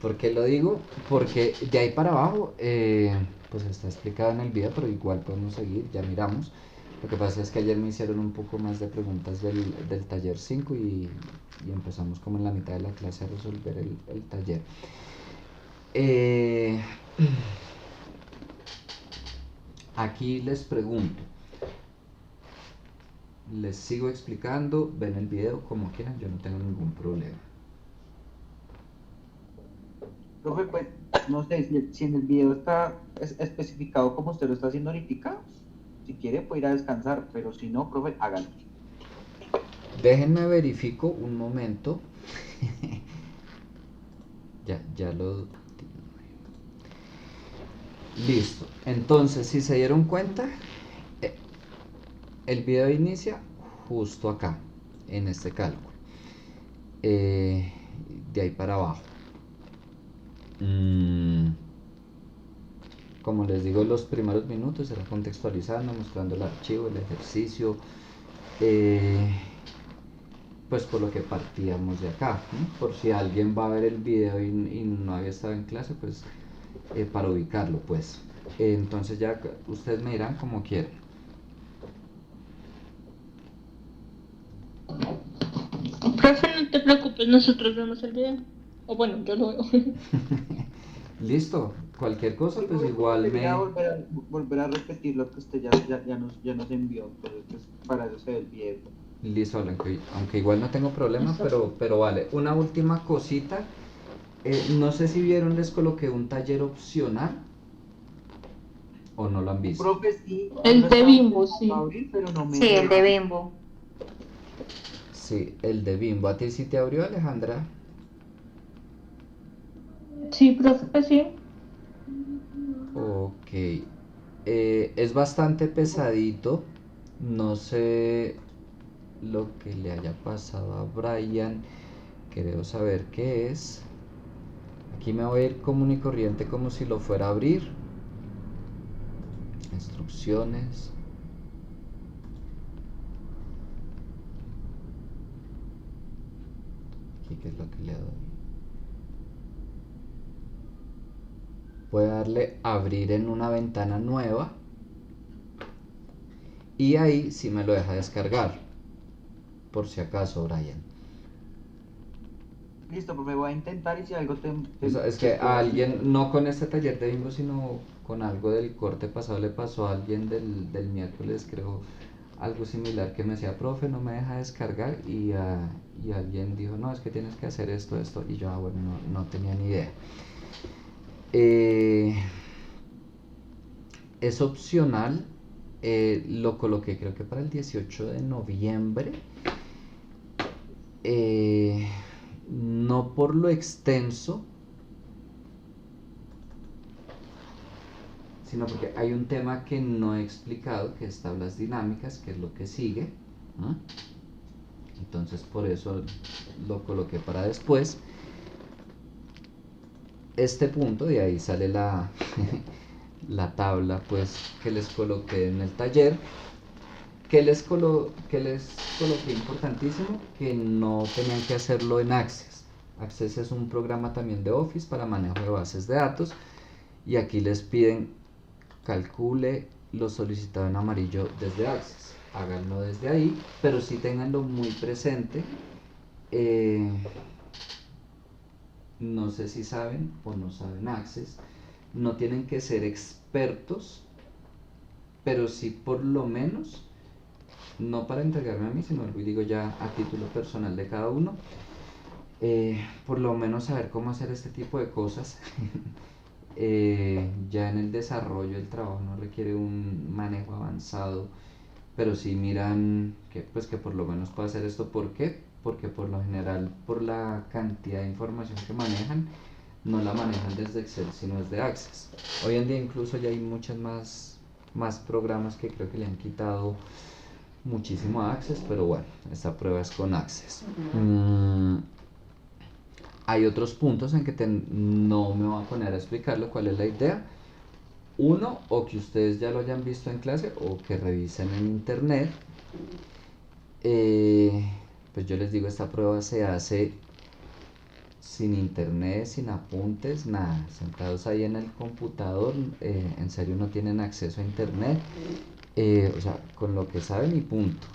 ¿Por qué lo digo? Porque de ahí para abajo, pues está explicado en el video, pero igual podemos seguir, ya miramos. Lo que pasa es que ayer me hicieron un poco más de preguntas del taller 5 y empezamos como en la mitad de la clase a resolver el taller. Aquí les pregunto, les sigo explicando, ven el video como quieran, yo no tengo ningún problema. Profe, pues, no sé si en el video está especificado como usted lo está haciendo ahorita. Si quiere, puede ir a descansar, pero si no, profe, hágalo. Déjenme verifico un momento. ya lo... Listo. Entonces, si se dieron cuenta, el video inicia justo acá, en este cálculo. De ahí para abajo. Como les digo, los primeros minutos era contextualizando, mostrando el archivo, el ejercicio, pues por lo que partíamos de acá, ¿no? Por si alguien va a ver el video y no había estado en clase, pues para ubicarlo, pues. Entonces ya ustedes me dirán como quieran. Profe, no te preocupes, nosotros vemos el video. O bueno, yo lo veo. Listo, cualquier cosa, pues igual Debería volver a repetir lo que usted ya nos envió, pero pues para eso se ve el video. Listo, aunque igual no tengo problema, pero vale. Una última cosita. No sé si vieron, les coloqué un taller opcional o no lo han visto. Profe, sí, yo El lo de estaba Bimbo, intentando sí. abrir, pero no me Sí, el de deja. Bimbo. Sí, el de Bimbo. ¿A ti sí te abrió, Alejandra? Sí, profe, sí. Ok. Es bastante pesadito. No sé lo que le haya pasado a Brian. Creo saber qué es. Aquí me voy a ir común y corriente como si lo fuera a abrir. Instrucciones. Aquí qué es lo que le doy. Voy a darle abrir en una ventana nueva. Y ahí sí me lo deja descargar. Por si acaso, Brian. Listo, profe, voy a intentar y si algo Es te que escribo a al alguien, no con este taller de Bimbo, sino con algo del corte pasado, le pasó a alguien del miércoles, creo, algo similar que me decía, profe, no me deja descargar y alguien dijo, no, es que tienes que hacer esto, y yo, bueno, no tenía ni idea. Es opcional, lo coloqué creo que para el 18 de noviembre. No por lo extenso, sino porque hay un tema que no he explicado, que es tablas dinámicas, que es lo que sigue, ¿no? Entonces por eso lo coloqué para después. Este punto, de ahí sale la, la tabla pues que les coloqué en el taller. Que les coloqué importantísimo, que no tenían que hacerlo en Access. Access es un programa también de Office para manejo de bases de datos. Y aquí les piden calcule lo solicitado en amarillo desde Access. Háganlo desde ahí, pero sí tenganlo muy presente. No sé si saben o no saben Access. No tienen que ser expertos, pero sí por lo menos, no para entregarme a mí, sino digo ya a título personal de cada uno, por lo menos saber cómo hacer este tipo de cosas. Ya en el desarrollo el trabajo no requiere un manejo avanzado, pero sí miran que, pues, que por lo menos pueda hacer esto. ¿Por qué? Porque por lo general, por la cantidad de información que manejan, no la manejan desde Excel, sino desde Access. Hoy en día incluso ya hay muchas más programas que creo que le han quitado muchísimo a Access, pero bueno, esta prueba es con Access. Hay otros puntos en que no me voy a poner a explicarlo cuál es la idea. Uno, o que ustedes ya lo hayan visto en clase o que revisen en internet. Pues yo les digo, esta prueba se hace sin internet, sin apuntes, nada, sentados ahí en el computador. En serio no tienen acceso a internet, o sea, con lo que saben y punto.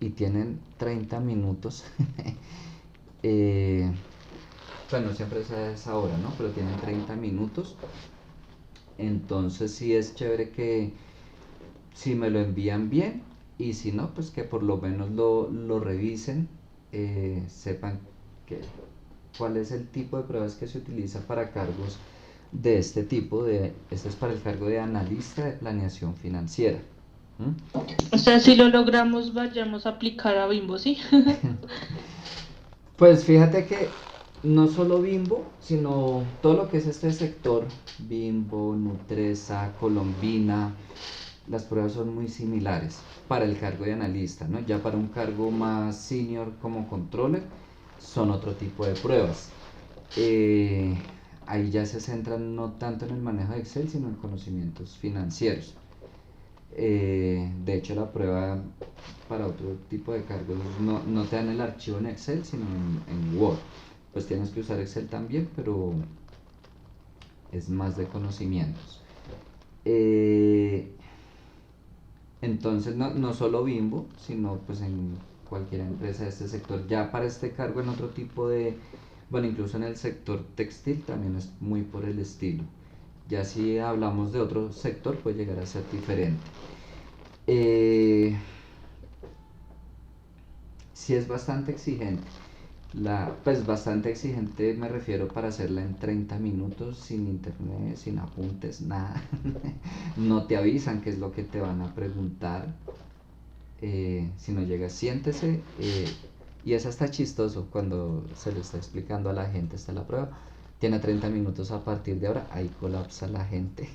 Y tienen 30 minutos. Bueno, siempre es a esa hora, ¿no? Pero tienen 30 minutos. Entonces sí es chévere que si me lo envían bien, y si no, pues que por lo menos lo revisen, sepan que, cuál es el tipo de pruebas que se utiliza para cargos de este tipo. Este es para el cargo de analista de planeación financiera. O sea, si lo logramos, vayamos a aplicar a Bimbo, ¿sí? Pues fíjate que no solo Bimbo, sino todo lo que es este sector, Bimbo, Nutresa, Colombina, las pruebas son muy similares para el cargo de analista, ¿no? Ya para un cargo más senior como controller, son otro tipo de pruebas. Ahí ya se centran no tanto en el manejo de Excel, sino en conocimientos financieros. De hecho, la prueba para otro tipo de cargos no te dan el archivo en Excel, sino en Word. Pues tienes que usar Excel también, pero es más de conocimientos. Entonces, no solo Bimbo, sino pues en cualquier empresa de este sector. Ya para este cargo en otro tipo de, bueno, incluso en el sector textil también es muy por el estilo. Ya si hablamos de otro sector puede llegar a ser diferente. sí es bastante exigente. Pues bastante exigente me refiero para hacerla en 30 minutos, sin internet, sin apuntes, nada. No te avisan qué es lo que te van a preguntar. Si no llegas, siéntese. Y es hasta chistoso cuando se le está explicando a la gente, está la prueba. Tiene 30 minutos a partir de ahora, ahí colapsa la gente.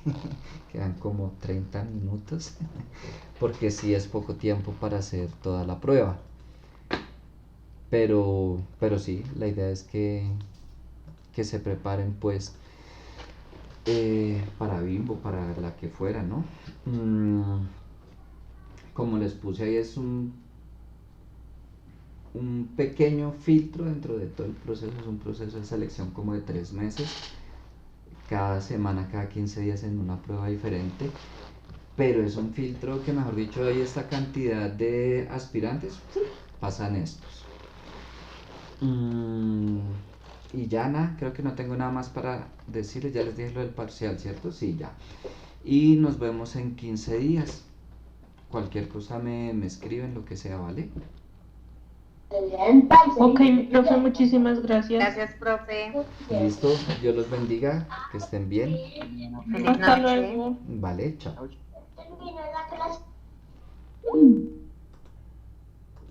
Quedan como 30 minutos, porque sí es poco tiempo para hacer toda la prueba. Pero sí, la idea es que se preparen pues para Bimbo, para la que fuera, ¿no? Como les puse ahí, es un pequeño filtro dentro de todo el proceso, es un proceso de selección como de 3 meses, cada semana, cada 15 días en una prueba diferente, pero es un filtro que, mejor dicho, hay esta cantidad de aspirantes, pasan estos. Y ya nada, creo que no tengo nada más para decirles, ya les dije lo del parcial, ¿cierto? Sí, ya. Y nos vemos en 15 días. Cualquier cosa me escriben, lo que sea, ¿vale? Ok, profe, muchísimas gracias. Gracias, profe. Listo, Dios los bendiga, que estén bien. Feliz Hasta noche. luego. Vale, chao. Termino la clase.